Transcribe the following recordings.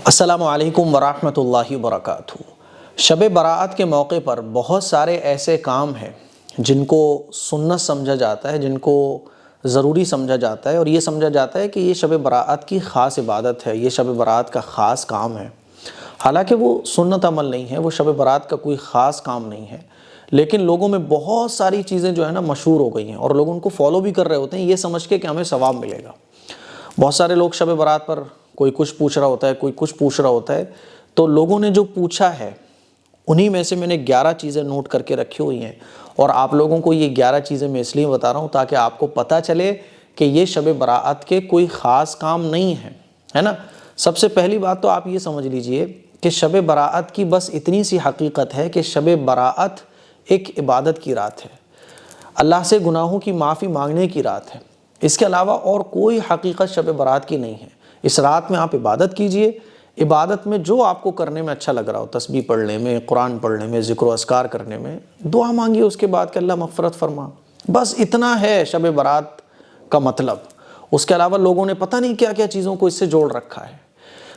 السلام علیکم ورحمۃ اللہ وبرکاتہ۔ شب برات کے موقع پر بہت سارے ایسے کام ہیں جن کو سنت سمجھا جاتا ہے، جن کو ضروری سمجھا جاتا ہے، اور یہ سمجھا جاتا ہے کہ یہ شب برات کی خاص عبادت ہے، یہ شب برات کا خاص کام ہے۔ حالانکہ وہ سنت عمل نہیں ہے، وہ شب برات کا کوئی خاص کام نہیں ہے، لیکن لوگوں میں بہت ساری چیزیں جو ہے نا مشہور ہو گئی ہیں، اور لوگ ان کو فالو بھی کر رہے ہوتے ہیں یہ سمجھ کے کہ ہمیں ثواب ملے گا۔ بہت سارے لوگ شب برات پر کوئی کچھ پوچھ رہا ہوتا ہے، کوئی کچھ پوچھ رہا ہوتا ہے، تو لوگوں نے جو پوچھا ہے انہی میں سے میں نے 11 چیزیں نوٹ کر کے رکھی ہوئی ہیں، اور آپ لوگوں کو یہ 11 چیزیں میں اس لیے بتا رہا ہوں تاکہ آپ کو پتہ چلے کہ یہ شب برات کے کوئی خاص کام نہیں ہے نا۔ سب سے پہلی بات تو آپ یہ سمجھ لیجئے کہ شب برات کی بس اتنی سی حقیقت ہے کہ شب برات ایک عبادت کی رات ہے، اللہ سے گناہوں کی معافی مانگنے کی رات ہے۔ اس کے علاوہ اور کوئی حقیقت شب برات کی نہیں ہے۔ اس رات میں آپ عبادت کیجئے، عبادت میں جو آپ کو کرنے میں اچھا لگ رہا ہو، تسبیح پڑھنے میں، قرآن پڑھنے میں، ذکر و اذکار کرنے میں، دعا مانگیے اس کے بعد کہ اللہ مغفرت فرما۔ بس اتنا ہے شب برات کا مطلب۔ اس کے علاوہ لوگوں نے پتہ نہیں کیا کیا چیزوں کو اس سے جوڑ رکھا ہے۔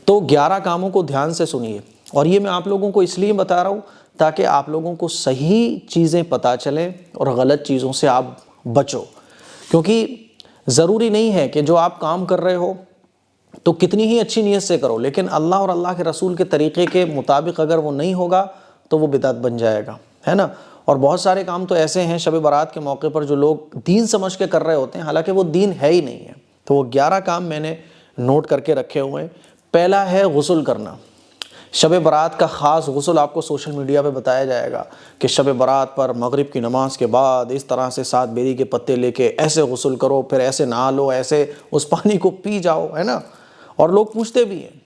تو 11 کاموں کو دھیان سے سنیے، اور یہ میں آپ لوگوں کو اس لیے بتا رہا ہوں تاکہ آپ لوگوں کو صحیح چیزیں پتہ چلیں اور غلط چیزوں سے آپ بچو، کیونکہ ضروری نہیں ہے کہ جو آپ کام کر رہے ہو تو کتنی ہی اچھی نیت سے کرو، لیکن اللہ اور اللہ کے رسول کے طریقے کے مطابق اگر وہ نہیں ہوگا تو وہ بدعت بن جائے گا، ہے نا۔ اور بہت سارے کام تو ایسے ہیں شب برات کے موقع پر جو لوگ دین سمجھ کے کر رہے ہوتے ہیں، حالانکہ وہ دین ہے ہی نہیں ہے۔ تو وہ 11 کام میں نے نوٹ کر کے رکھے ہوئے ہیں۔ پہلا ہے غسل کرنا۔ شب برات کا خاص غسل آپ کو سوشل میڈیا پہ بتایا جائے گا کہ شب برات پر مغرب کی نماز کے بعد اس طرح سے 7 بیری کے پتے لے کے ایسے غسل کرو، پھر ایسے نہا لو، ایسے اس پانی کو پی جاؤ، ہے نا۔ اور لوگ پوچھتے بھی ہیں،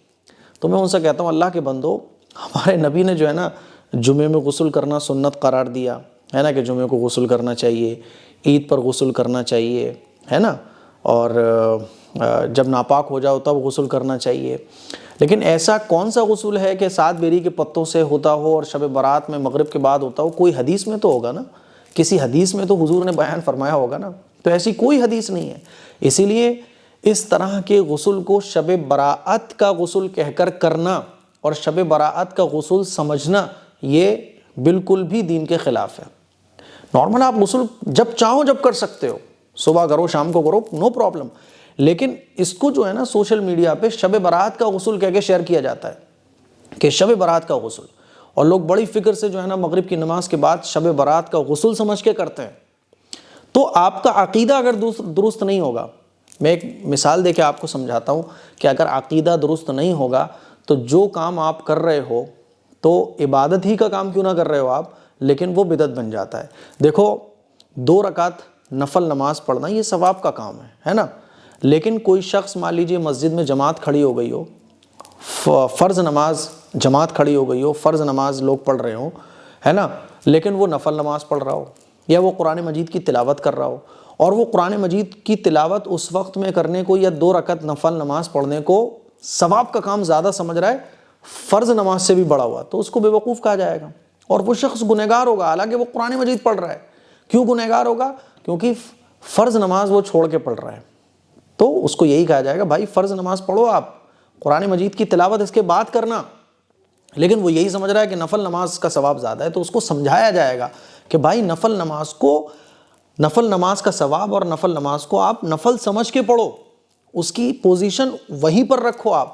تو میں ان سے کہتا ہوں اللہ کے بندو، ہمارے نبی نے جو ہے نا جمعے میں غسل کرنا سنت قرار دیا ہے نا، کہ جمعے کو غسل کرنا چاہیے، عید پر غسل کرنا چاہیے، ہے نا، اور جب ناپاک ہو جاؤ تب غسل کرنا چاہیے۔ لیکن ایسا کون سا غسل ہے کہ 7 بیری کے پتوں سے ہوتا ہو اور شب برات میں مغرب کے بعد ہوتا ہو؟ کوئی حدیث میں تو ہوگا نا، کسی حدیث میں تو حضور نے بیان فرمایا ہوگا نا۔ تو ایسی کوئی حدیث نہیں ہے، اسی لیے اس طرح کے غسل کو شب برات کا غسل کہہ کر کرنا اور شب برات کا غسل سمجھنا یہ بالکل بھی دین کے خلاف ہے۔ نارمل آپ غسل جب چاہو جب کر سکتے ہو، صبح کرو شام کو کرو، نو پرابلم، لیکن اس کو جو ہے نا سوشل میڈیا پہ شب برات کا غسل کہہ کے شیئر کیا جاتا ہے کہ شب برات کا غسل، اور لوگ بڑی فکر سے جو ہے نا مغرب کی نماز کے بعد شب برات کا غسل سمجھ کے کرتے ہیں۔ تو آپ کا عقیدہ اگر درست نہیں ہوگا، میں ایک مثال دے کے آپ کو سمجھاتا ہوں کہ اگر عقیدہ درست نہیں ہوگا تو جو کام آپ کر رہے ہو تو عبادت ہی کا کام کیوں نہ کر رہے ہو آپ، لیکن وہ بدعت بن جاتا ہے۔ دیکھو 2 رکعت نفل نماز پڑھنا یہ ثواب کا کام ہے نا، لیکن کوئی شخص مان لیجئے مسجد میں جماعت کھڑی ہو گئی ہو، فرض نماز جماعت کھڑی ہو گئی ہو، فرض نماز لوگ پڑھ رہے ہوں، ہے نا، لیکن وہ نفل نماز پڑھ رہا ہو یا وہ قرآن مجید کی تلاوت کر رہا ہو، اور وہ قرآن مجید کی تلاوت اس وقت میں کرنے کو یا 2 رکعت نفل نماز پڑھنے کو ثواب کا کام زیادہ سمجھ رہا ہے، فرض نماز سے بھی بڑا ہوا، تو اس کو بے وقوف کہا جائے گا، اور وہ شخص گنہگار ہوگا، حالانکہ وہ قرآن مجید پڑھ رہا ہے۔ کیوں گنہگار ہوگا؟ کیونکہ فرض نماز وہ چھوڑ کے پڑھ رہا ہے۔ تو اس کو یہی کہا جائے گا بھائی فرض نماز پڑھو، آپ قرآن مجید کی تلاوت اس کے بعد کرنا، لیکن وہ یہی سمجھ رہا ہے کہ نفل نماز کا ثواب زیادہ ہے، تو اس کو سمجھایا جائے گا کہ بھائی نفل نماز کا ثواب اور نفل نماز کو آپ نفل سمجھ کے پڑھو، اس کی پوزیشن وہیں پر رکھو آپ،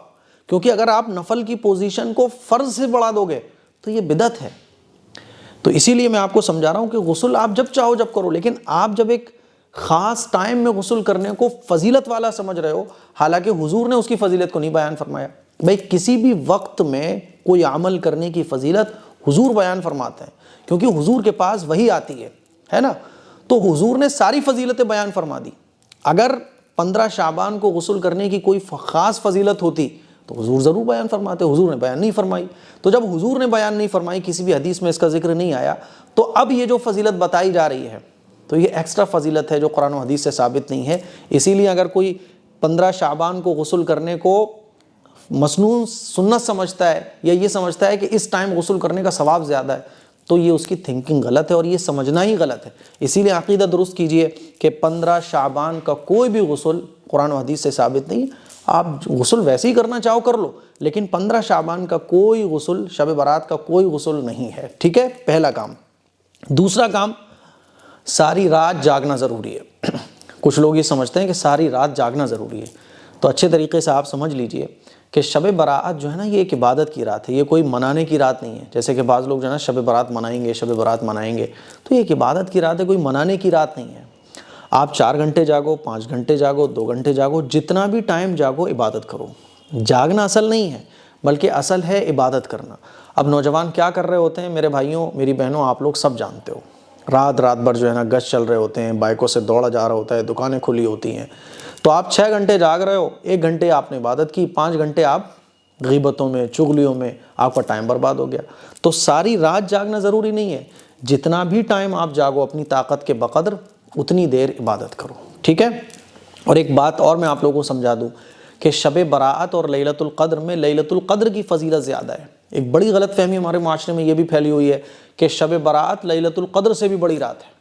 کیونکہ اگر آپ نفل کی پوزیشن کو فرض سے بڑھا دو گے تو یہ بدعت ہے۔ تو اسی لیے میں آپ کو سمجھا رہا ہوں کہ غسل آپ جب چاہو جب کرو، لیکن آپ جب ایک خاص ٹائم میں غسل کرنے کو فضیلت والا سمجھ رہے ہو، حالانکہ حضور نے اس کی فضیلت کو نہیں بیان فرمایا۔ بھائی کسی بھی وقت میں کوئی عمل کرنے کی فضیلت حضور بیان فرماتے ہیں، کیونکہ حضور کے پاس وحی آتی ہے نا، تو حضور نے ساری فضیلتیں بیان فرما دی۔ اگر 15 شعبان کو غسل کرنے کی کوئی خاص فضیلت ہوتی تو حضور ضرور بیان فرماتے، حضور نے بیان نہیں فرمائی۔ تو جب حضور نے بیان نہیں فرمائی، کسی بھی حدیث میں اس کا ذکر نہیں آیا، تو اب یہ جو فضیلت بتائی جا رہی ہے تو یہ ایکسٹرا فضیلت ہے جو قرآن و حدیث سے ثابت نہیں ہے۔ اسی لیے اگر کوئی 15 شعبان کو غسل کرنے کو مسنون سنت سمجھتا ہے یا یہ سمجھتا ہے کہ اس ٹائم غسل کرنے کا ثواب زیادہ ہے، تو یہ اس کی تھنکنگ غلط ہے اور یہ سمجھنا ہی غلط ہے۔ اسی لیے عقیدہ درست کیجئے کہ 15 شعبان کا کوئی بھی غسل قرآن و حدیث سے ثابت نہیں، آپ غسل ویسے ہی کرنا چاہو کر لو، لیکن 15 شعبان کا کوئی غسل، شب برات کا کوئی غسل نہیں ہے، ٹھیک ہے، پہلا کام۔ دوسرا کام، ساری رات جاگنا ضروری ہے۔ کچھ لوگ یہ سمجھتے ہیں کہ ساری رات جاگنا ضروری ہے، تو اچھے طریقے سے آپ سمجھ لیجئے کہ شب برات جو ہے نا، یہ ایک عبادت کی رات ہے، یہ کوئی منانے کی رات نہیں ہے۔ جیسے کہ بعض لوگ جو ہے نا شب برات منائیں گے، شب برات منائیں گے، تو یہ ایک عبادت کی رات ہے، کوئی منانے کی رات نہیں ہے۔ آپ 4 گھنٹے جاگو، 5 گھنٹے جاگو، 2 گھنٹے جاگو، جتنا بھی ٹائم جاگو عبادت کرو۔ جاگنا اصل نہیں ہے، بلکہ اصل ہے عبادت کرنا۔ اب نوجوان کیا کر رہے ہوتے ہیں میرے بھائیوں، میری بہنوں، آپ لوگ سب جانتے ہو، رات بھر جو ہے نا گشت چل رہے ہوتے ہیں، بائکوں سے دوڑا جا رہا ہوتا ہے، دکانیں کھلی ہوتی ہیں، تو آپ 6 گھنٹے جاگ رہے ہو، 1 گھنٹے آپ نے عبادت کی، 5 گھنٹے آپ غیبتوں میں، چغلیوں میں آپ کا ٹائم برباد ہو گیا۔ تو ساری رات جاگنا ضروری نہیں ہے، جتنا بھی ٹائم آپ جاگو اپنی طاقت کے بقدر اتنی دیر عبادت کرو، ٹھیک ہے۔ اور ایک بات اور میں آپ لوگوں کو سمجھا دوں کہ شب برات اور لیلۃ القدر میں لیلۃ القدر کی فضیلت زیادہ ہے۔ ایک بڑی غلط فہمی ہمارے معاشرے میں یہ بھی پھیلی ہوئی ہے کہ شب برات لیلۃ القدر سے بھی بڑی رات ہے،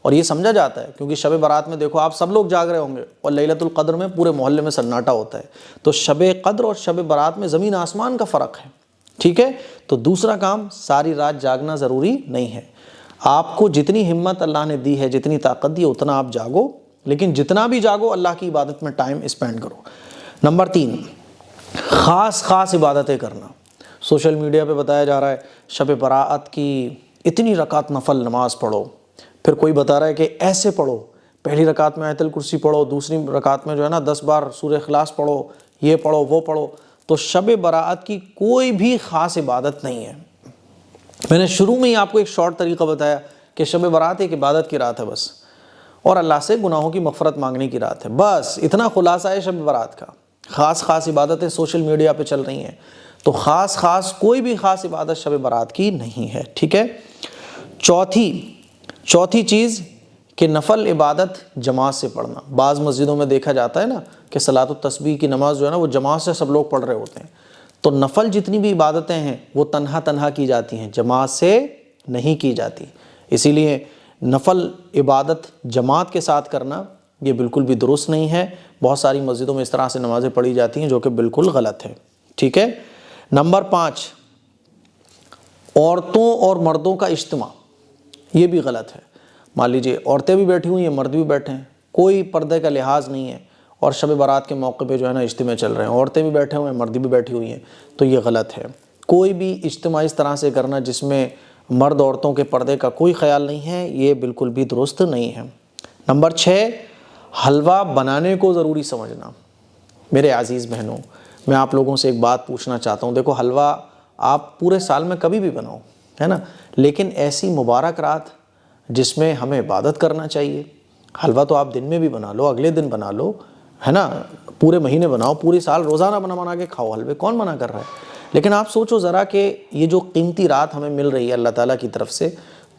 اور یہ سمجھا جاتا ہے کیونکہ شب برات میں دیکھو آپ سب لوگ جاگ رہے ہوں گے، اور لیلۃ القدر میں پورے محلے میں سناٹا ہوتا ہے، تو شب قدر اور شب برات میں زمین آسمان کا فرق ہے، ٹھیک ہے۔ تو دوسرا کام، ساری رات جاگنا ضروری نہیں ہے، آپ کو جتنی ہمت اللہ نے دی ہے، جتنی طاقت دی ہے، اتنا آپ جاگو، لیکن جتنا بھی جاگو اللہ کی عبادت میں ٹائم اسپینڈ کرو۔ نمبر 3، خاص عبادتیں کرنا۔ سوشل میڈیا پہ بتایا جا رہا ہے شب برات کی اتنی رکعت نفل نماز پڑھو، پھر کوئی بتا رہا ہے کہ ایسے پڑھو، پہلی رکعت میں آیت الکرسی پڑھو، دوسری رکعت میں جو ہے نا 10 بار سورہ اخلاص پڑھو، یہ پڑھو وہ پڑھو۔ تو شب برات کی کوئی بھی خاص عبادت نہیں ہے۔ میں نے شروع میں ہی آپ کو ایک شارٹ طریقہ بتایا کہ شب برات ایک عبادت کی رات ہے بس، اور اللہ سے گناہوں کی مغفرت مانگنے کی رات ہے، بس اتنا خلاصہ ہے شب برات کا۔ خاص عبادتیں سوشل میڈیا پہ چل رہی ہیں، تو کوئی بھی خاص عبادت شب برات کی نہیں ہے، ٹھیک ہے۔ چوتھی چیز کہ نفل عبادت جماعت سے پڑھنا۔ بعض مسجدوں میں دیکھا جاتا ہے نا کہ صلاۃ التسبیح کی نماز جو ہے نا وہ جماعت سے سب لوگ پڑھ رہے ہوتے ہیں، تو نفل جتنی بھی عبادتیں ہیں وہ تنہا کی جاتی ہیں، جماعت سے نہیں کی جاتی۔ اسی لیے نفل عبادت جماعت کے ساتھ کرنا یہ بالکل بھی درست نہیں ہے۔ بہت ساری مسجدوں میں اس طرح سے نمازیں پڑھی جاتی ہیں جو کہ بالکل غلط ہے، ٹھیک ہے۔ نمبر 5، عورتوں اور مردوں کا اجتماع، یہ بھی غلط ہے۔ مان لیجئے عورتیں بھی بیٹھی ہوئی ہیں، مرد بھی بیٹھے ہیں، کوئی پردے کا لحاظ نہیں ہے، اور شب برات کے موقع پہ جو ہے نا اجتماع چل رہے ہیں، عورتیں بھی بیٹھے ہوئے ہیں، مرد بھی بیٹھی ہوئی ہیں، تو یہ غلط ہے۔ کوئی بھی اجتماع اس طرح سے کرنا جس میں مرد عورتوں کے پردے کا کوئی خیال نہیں ہے، یہ بالکل بھی درست نہیں ہے۔ نمبر 6، حلوہ بنانے کو ضروری سمجھنا۔ میرے عزیز بہنوں، میں آپ لوگوں سے ایک بات پوچھنا چاہتا ہوں، دیکھو حلوہ آپ پورے سال میں کبھی بھی بناؤ، ہے نا، لیکن ایسی مبارک رات جس میں ہمیں عبادت کرنا چاہیے، حلوہ تو آپ دن میں بھی بنا لو، اگلے دن بنا لو، ہے نا، پورے مہینے بناؤ، پوری سال روزانہ بنا کے کھاؤ حلوے، کون منع کر رہا ہے؟ لیکن آپ سوچو ذرا کہ یہ جو قیمتی رات ہمیں مل رہی ہے اللہ تعالیٰ کی طرف سے،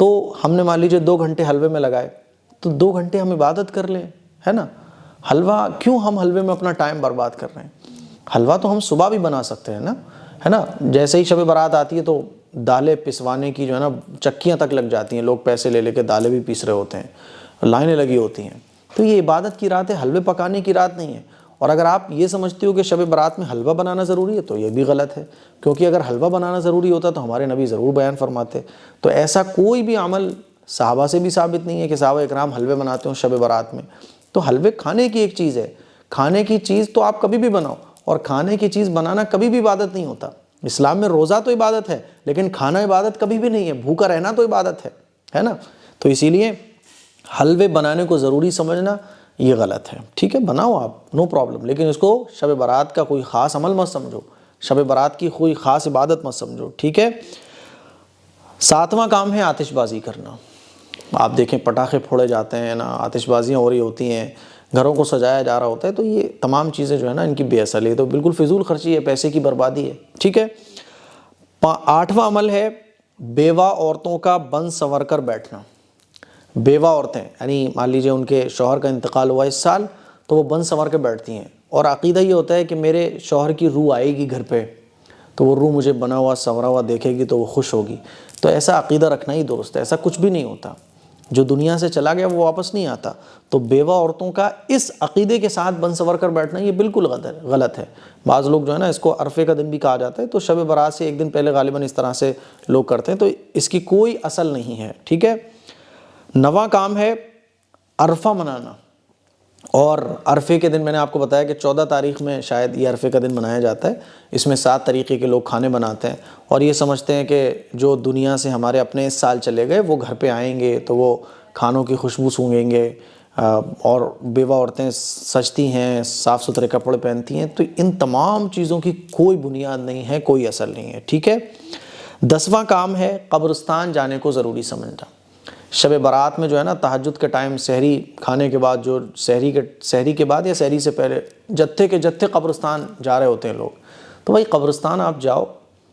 تو ہم نے مان لیجیے 2 گھنٹے حلوے میں لگائے، تو 2 گھنٹے ہم عبادت کر لیں، ہے نا۔ حلوہ کیوں ہم حلوے میں اپنا ٹائم برباد کر رہے ہیں؟ حلوہ تو ہم صبح بھی بنا سکتے ہیں نا، ہے نا۔ جیسے ہی شب برات آتی ہے تو دالیں پسوانے کی جو ہے نا چکیاں تک لگ جاتی ہیں، لوگ پیسے لے کے دالیں بھی پیس رہے ہوتے ہیں، لائنیں لگی ہوتی ہیں، تو یہ عبادت کی رات ہے، حلوے پکانے کی رات نہیں ہے۔ اور اگر آپ یہ سمجھتے ہو کہ شب برات میں حلوہ بنانا ضروری ہے تو یہ بھی غلط ہے، کیونکہ اگر حلوہ بنانا ضروری ہوتا تو ہمارے نبی ضرور بیان فرماتے۔ تو ایسا کوئی بھی عمل صحابہ سے بھی ثابت نہیں ہے کہ صحابہ اکرام حلوے بناتے ہوں شب برات میں۔ تو حلوے کھانے کی ایک چیز ہے، کھانے کی چیز تو آپ کبھی بھی بناؤ، اور کھانے کی چیز بنانا کبھی بھی عبادت نہیں ہوتا۔ اسلام میں روزہ تو عبادت ہے، لیکن کھانا عبادت کبھی بھی نہیں ہے، بھوکا رہنا تو عبادت ہے نا۔ تو اسی لیے حلوے بنانے کو ضروری سمجھنا یہ غلط ہے، ٹھیک ہے، بناؤ آپ، نو پرابلم، لیکن اس کو شب برات کا کوئی خاص عمل مت سمجھو، شب برات کی کوئی خاص عبادت مت سمجھو، ٹھیک ہے۔ 7واں کام ہے آتش بازی کرنا۔ آپ دیکھیں پٹاخے پھوڑے جاتے ہیں نا، آتش بازیاں ہو رہی ہوتی ہیں، گھروں کو سجایا جا رہا ہوتا ہے، تو یہ تمام چیزیں جو ہے نا ان کی بے اصل ہے، تو بالکل فضول خرچی ہے، پیسے کی بربادی ہے، ٹھیک ہے۔ 8واں عمل ہے بیوہ عورتوں کا بن سنور کر بیٹھنا۔ بیوہ عورتیں یعنی مان لیجیے ان کے شوہر کا انتقال ہوا اس سال، تو وہ بن سنور کے بیٹھتی ہیں، اور عقیدہ یہ ہوتا ہے کہ میرے شوہر کی روح آئے گی گھر پہ، تو وہ روح مجھے بنا ہوا سنورا ہوا دیکھے گی تو وہ خوش ہوگی۔ تو ایسا عقیدہ رکھنا ہی درست ہے، ایسا کچھ بھی نہیں ہوتا۔ جو دنیا سے چلا گیا وہ واپس نہیں آتا. تو بیوہ عورتوں کا اس عقیدے کے ساتھ بن سنور کر بیٹھنا یہ بالکل غلط ہے. بعض لوگ جو ہے نا اس کو عرفے کا دن بھی کہا جاتا ہے، تو شب برات سے ایک دن پہلے غالباً اس طرح سے لوگ کرتے ہیں، تو اس کی کوئی اصل نہیں ہے. ٹھیک ہے. 9واں کام ہے عرفہ منانا. اور عرفے کے دن میں نے آپ کو بتایا کہ 14 تاریخ میں شاید یہ عرفے کا دن منایا جاتا ہے. اس میں 7 طریقے کے لوگ کھانے بناتے ہیں اور یہ سمجھتے ہیں کہ جو دنیا سے ہمارے اپنے اس سال چلے گئے وہ گھر پہ آئیں گے تو وہ کھانوں کی خوشبو سونگھیں گے، اور بیوہ عورتیں سجتی ہیں، صاف ستھرے کپڑے پہنتی ہیں. تو ان تمام چیزوں کی کوئی بنیاد نہیں ہے، کوئی اصل نہیں ہے. ٹھیک ہے. 10واں کام ہے قبرستان جانے کو ضروری سمجھنا. شب برات میں جو ہے نا تہجد کے ٹائم سحری کھانے کے بعد، جو سحری کے بعد یا سحری سے پہلے جتھے کے جتھے قبرستان جا رہے ہوتے ہیں لوگ. تو بھائی قبرستان آپ جاؤ،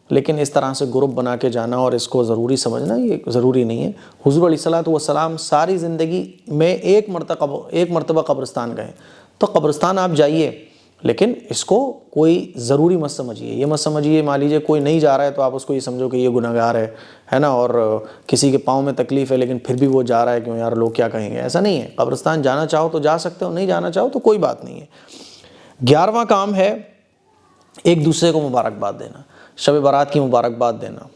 لیکن اس طرح سے گروپ بنا کے جانا اور اس کو ضروری سمجھنا یہ ضروری نہیں ہے. حضور علیہ الصلوۃ والسلام ساری زندگی میں ایک مرتبہ قبرستان گئے. تو قبرستان آپ جائیے، لیکن اس کو کوئی ضروری مت سمجھیے. یہ مت سمجھیے مان لیجیے کوئی نہیں جا رہا ہے تو آپ اس کو یہ سمجھو کہ یہ گناہ گار ہے نا، اور کسی کے پاؤں میں تکلیف ہے لیکن پھر بھی وہ جا رہا ہے، کیوں یار لوگ کیا کہیں گے. ایسا نہیں ہے. قبرستان جانا چاہو تو جا سکتے ہو، نہیں جانا چاہو تو کوئی بات نہیں ہے. 11واں کام ہے ایک دوسرے کو مبارکباد دینا. شب برات کی مبارکباد دینا.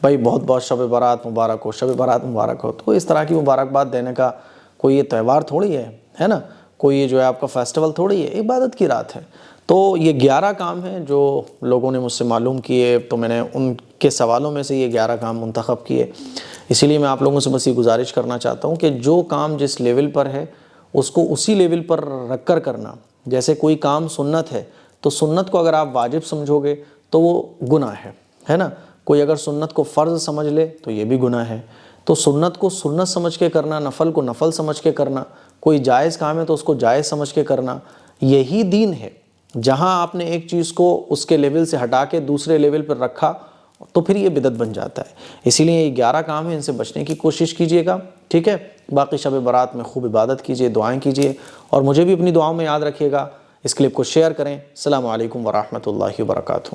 بھائی بہت بہت شب برات مبارک ہو، شب برات مبارک ہو. تو اس طرح کی مبارکباد دینے کا کوئی یہ تہوار تھوڑی ہے نا، کوئی یہ جو ہے آپ کا فیسٹیول تھوڑی ہے، عبادت کی رات ہے. تو یہ 11 کام ہیں جو لوگوں نے مجھ سے معلوم کیے، تو میں نے ان کے سوالوں میں سے یہ 11 کام منتخب کیے. اسی لیے میں آپ لوگوں سے بس یہ گزارش کرنا چاہتا ہوں کہ جو کام جس لیول پر ہے اس کو اسی لیول پر رکھ کر کرنا. جیسے کوئی کام سنت ہے تو سنت کو اگر آپ واجب سمجھو گے تو وہ گناہ ہے نا. کوئی اگر سنت کو فرض سمجھ لے تو یہ بھی گناہ ہے. تو سنت کو سنت سمجھ کے کرنا، نفل کو نفل سمجھ کے کرنا، کوئی جائز کام ہے تو اس کو جائز سمجھ کے کرنا، یہی دین ہے. جہاں آپ نے ایک چیز کو اس کے لیول سے ہٹا کے دوسرے لیول پر رکھا تو پھر یہ بدعت بن جاتا ہے. اسی لیے یہ 11 کام ہیں، ان سے بچنے کی کوشش کیجئے گا. ٹھیک ہے. باقی شب برات میں خوب عبادت کیجئے، دعائیں کیجئے، اور مجھے بھی اپنی دعاؤں میں یاد رکھیے گا. اس کلپ کو شیئر کریں. السلام علیکم ورحمۃ اللہ وبرکاتہ.